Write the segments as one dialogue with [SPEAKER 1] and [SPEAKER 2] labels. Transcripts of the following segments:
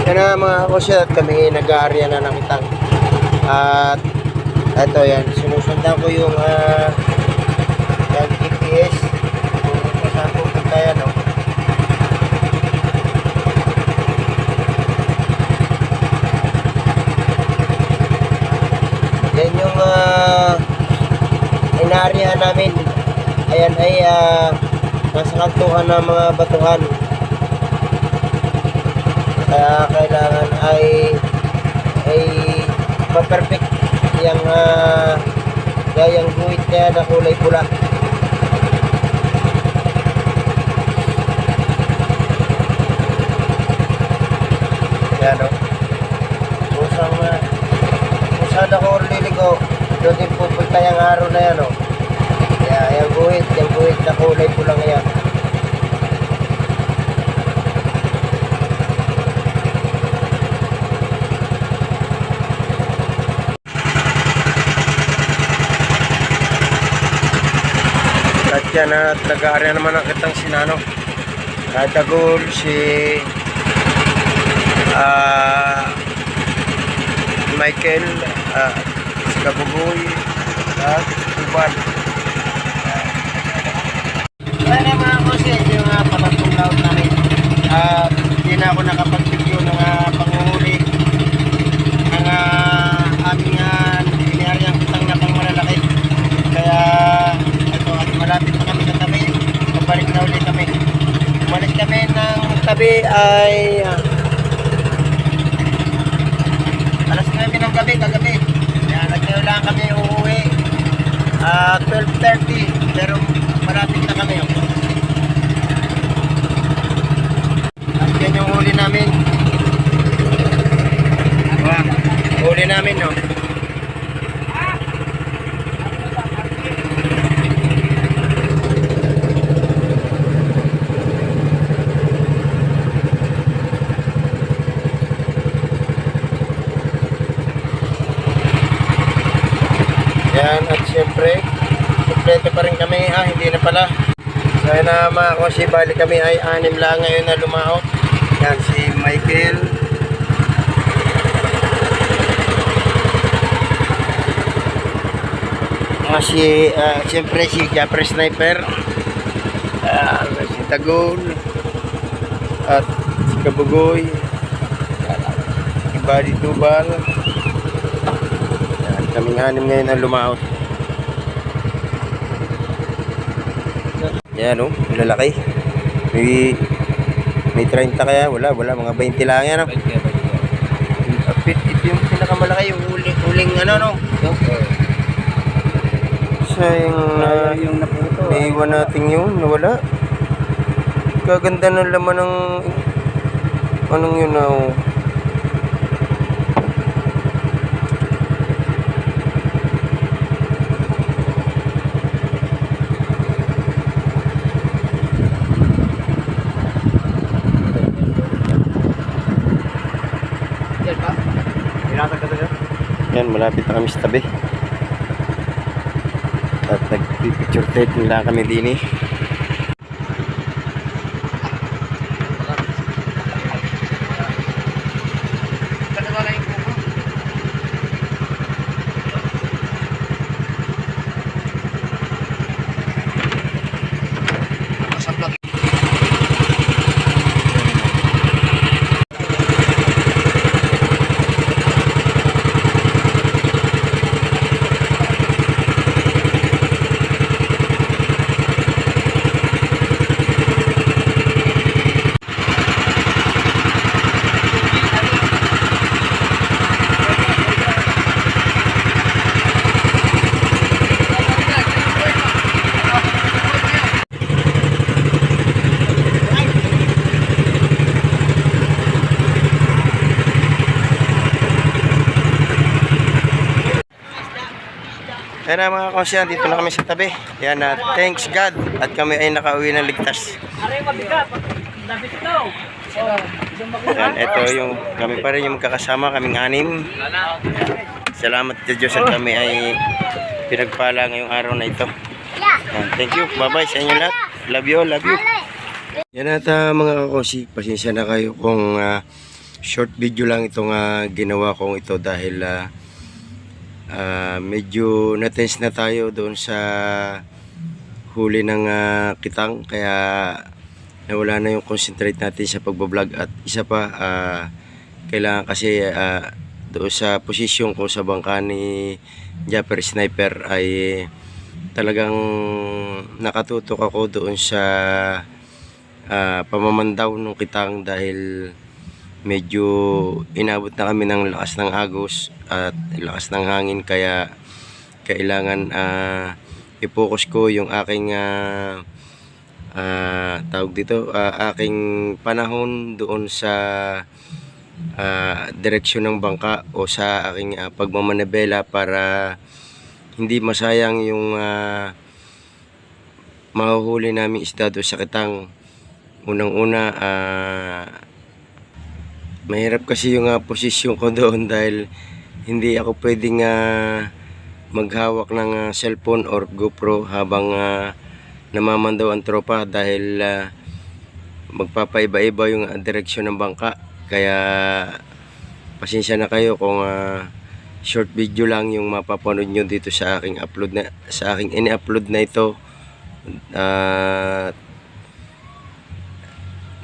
[SPEAKER 1] Yan na mga kosya, at kami nag-aarya na ng itang. At ito yan, sinusundan ko yung GPS kung saan pupunta yan, no? Yan yung inaarya namin. Ayan ay nasa kantuhan ng mga batuhan. Kaya kailangan ay ma-perfect yung gayang guhit niya na kulay pula. Yan o. Kung saan ako liligo, doon din pupunta yung araw na yan o. Kaya yung guhit na kulay pula ngayon. At yan at nag-aarya naman ang kitang sinano. Dagol si Michael, si Kabugoy, at Tuban. Yan yung mga kasi yung patatong laut namin. Hindi na ako nakapag-video ng panguhuli ng aming inaryang kitang na pang malalaki. Kaya ito, at malapit na kami sa tabi. Pabalik na ulit kami. Umalis kami ng tabi ay alas 9 ng gabi, kagabi. Kaya nagkailangan kami uuwi 12:30, pero malapit na kami. At yan yung huli namin. Huli namin, no? Yan, at siyempre kompleto pa rin kami. Hindi na pala. So yun na mga kosi, bali kami ay 6 lang ngayon na lumaot. Yan si Michael, siyempre si Japper Sniper, si Tagol, at si Kabugoy, si Buddy Tubal. Kaming 6 ngayon ang lumaot. Yan o, lalaki. May 30 kaya, wala mga 20 lang yan o. Ito yung pinakamalaki, yung huling ano no. Yung naputo. Naiwan natin yun, nawala. Kaganda ng laman ng anong yun na o. Yan, malapit na kami sa tabi. At nag-picture tape nila kami din eh. Yan na mga konsyan, dito na kami sa tabi. Yan na, thanks God. At kami ay nakauwi ng ligtas. Yan, ito yung, kami pa rin yung magkakasama, kaming 6. Salamat sa Diyos at kami ay pinagpala ngayong araw na ito. Yan, thank you, bye bye sa inyo lahat. Love you, love you. Yan at mga kakosi, pasensya na kayo kung short video lang itong ginawa kong ito dahil medyo na-tense na tayo doon sa huli ng kitang, kaya nawala na yung concentrate natin sa pagbablog. At isa pa, kailangan kasi doon sa posisyon ko sa bangka ni Japper Sniper ay talagang nakatutok ako doon sa pamamandaw ng kitang dahil medyo inabot na kami ng lakas ng agos at lakas ng hangin, kaya kailangan i-focus ko yung aking tawag dito, aking panahon doon sa direksyon ng bangka o sa aking pagmamanabela para hindi masayang yung mahuhuli namin isda doon sa kitang. Unang-una, mahirap kasi yung posisyon ko doon dahil hindi ako pwedeng maghawak ng cellphone or GoPro habang namamandaw ang tropa dahil magpapaiba-iba yung direksyon ng bangka. Kaya pasensya na kayo kung short video lang yung mapapanood nyo dito sa aking ini-upload na ito.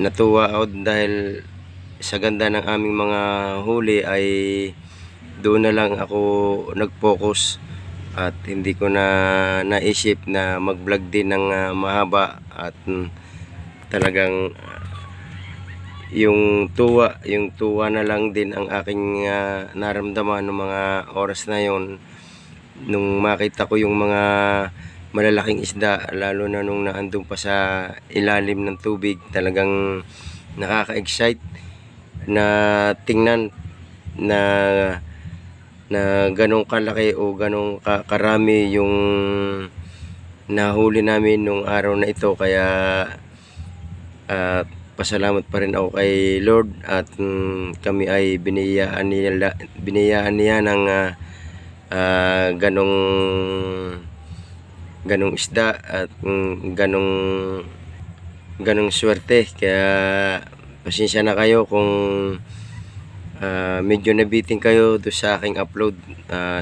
[SPEAKER 1] Natuwa ako dahil sa ganda ng aming mga huli ay doon na lang ako nag-focus at hindi ko na naisip na mag-vlog din ng mahaba. At talagang yung tuwa na lang din ang aking naramdaman ng mga oras na yon nung makita ko yung mga malalaking isda, lalo na nung naandun pa sa ilalim ng tubig. Talagang nakaka-excite na tingnan na ganong kalaki o ganong karami yung nahuli namin nung araw na ito. Kaya pasalamat pa rin ako kay Lord at kami ay biniyaan niya ng ganong isda at ganong swerte. Kaya pasensya na kayo kung medyo nabitin kayo doon sa aking upload.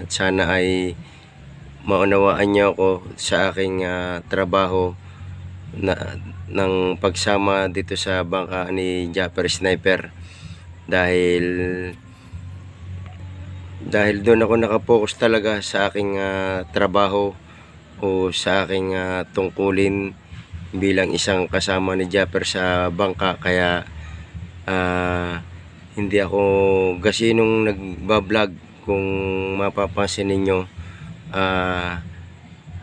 [SPEAKER 1] Sana ay maunawaan niyo ako sa aking trabaho ng pagsama dito sa bangka ni Japper Sniper dahil doon ako nakapokus talaga sa aking trabaho o sa aking tungkulin bilang isang kasama ni Japper sa bangka. Kaya hindi ako gasinong nagbablog. Kung mapapansin ninyo,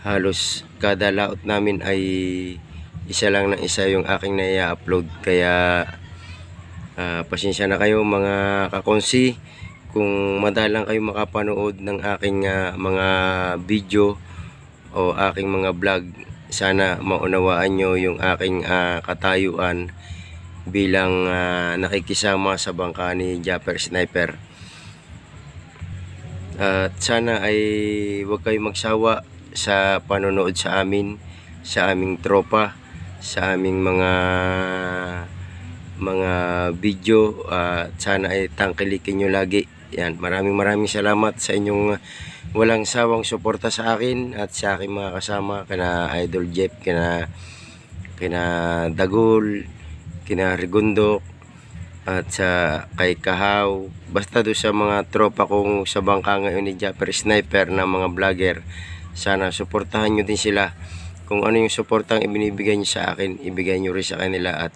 [SPEAKER 1] halos kada laot namin ay isa lang ng isa yung aking na-upload. Kaya pasensya na kayo mga kakonsi kung madalang kayo makapanood ng aking mga video o aking mga vlog. Sana maunawaan nyo yung aking katayuan bilang nakikisama sa bangka ni Japper Sniper. At sana ay huwag kayo magsawa sa panonood sa amin, sa aming tropa, sa aming mga video. Sana ay tangkilikin nyo lagi. Yan, maraming salamat sa inyong walang sawang suporta sa akin at sa aking mga kasama, kina Idol Jeff, kina Dagul, kina Rigundok, at kay Kahaw, basta doon sa mga tropa kong sa bangka ngayon ni Japper Sniper na mga vlogger. Sana suportahan nyo din sila. Kung ano yung suportang ibinibigay nyo sa akin, ibigay nyo rin sa kanila. At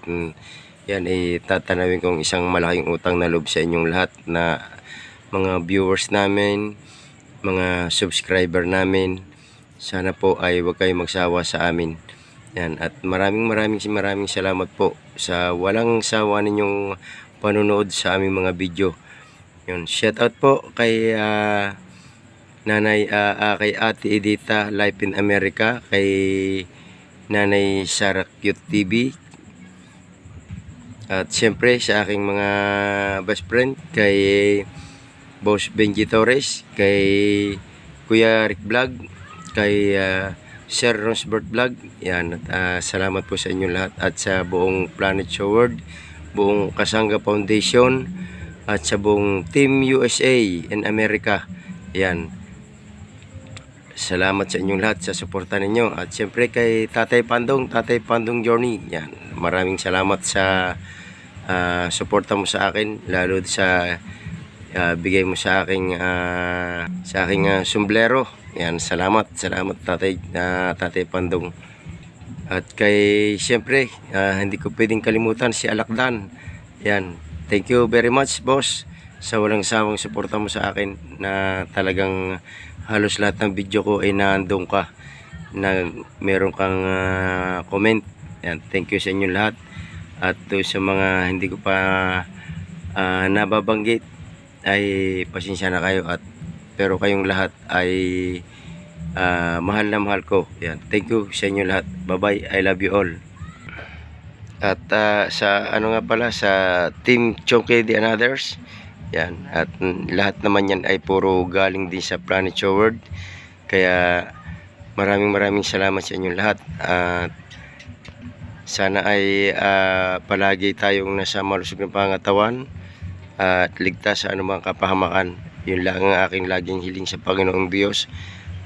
[SPEAKER 1] yan ay tatanawin kong isang malaking utang na loob sa inyong lahat na mga viewers namin, mga subscriber namin. Sana po ay huwag kayong magsawa sa amin. Yan, at maraming salamat po sa walang sawa ninyong panunood sa aming mga video. Yun, shout out po kay Nanay, kay Ate Edita Life in America, kay Nanay Sarah Cute TV, at siyempre sa aking mga best friend, kay Boss Benji Torres, kay Kuya Rick Vlog, kay Sir Ronsbert Vlog. Yan, at salamat po sa inyo lahat at sa buong Planet Show World, buong Kasanga Foundation,
[SPEAKER 2] at sa buong Team USA in America. Yan. Salamat sa inyong lahat sa suporta ninyo. At siyempre kay Tatay Pandong Journey. Yan. Maraming salamat sa suporta mo sa akin, lalo sa bigay mo sa aking sombrero. Yan, salamat Tatay Pandong. At kay siyempre hindi ko pwedeng kalimutan si Alakdan. Yan, thank you very much boss sa walang sawang suporta mo sa akin, na talagang halos lahat ng video ko ay naandong ka, na meron kang comment. Yan, thank you sa inyo lahat. At sa mga hindi ko pa nababanggit ay pasensya na kayo, pero kayong lahat ay mahal na mahal ko. Yan, thank you sa inyo lahat. Bye bye, I love you all. At sa sa Team Chonky and others, yan, at lahat naman yan ay puro galing din sa Planet Show World. Kaya maraming salamat sa inyong lahat. At sana ay palagi tayong nasa malusog na pangatawan at ligtas sa anumang kapahamakan. Yun lang ang aking laging hiling sa Panginoong Diyos,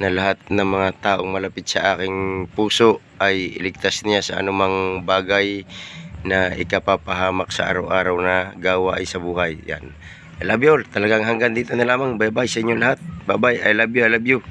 [SPEAKER 2] na lahat ng mga taong malapit sa aking puso ay iligtas niya sa anumang bagay na ikapapahamak sa araw-araw na gawa ay sa buhay. Yan, I love you all. Talagang hanggang dito na lamang. Bye bye sa inyo lahat. Bye bye, I love you.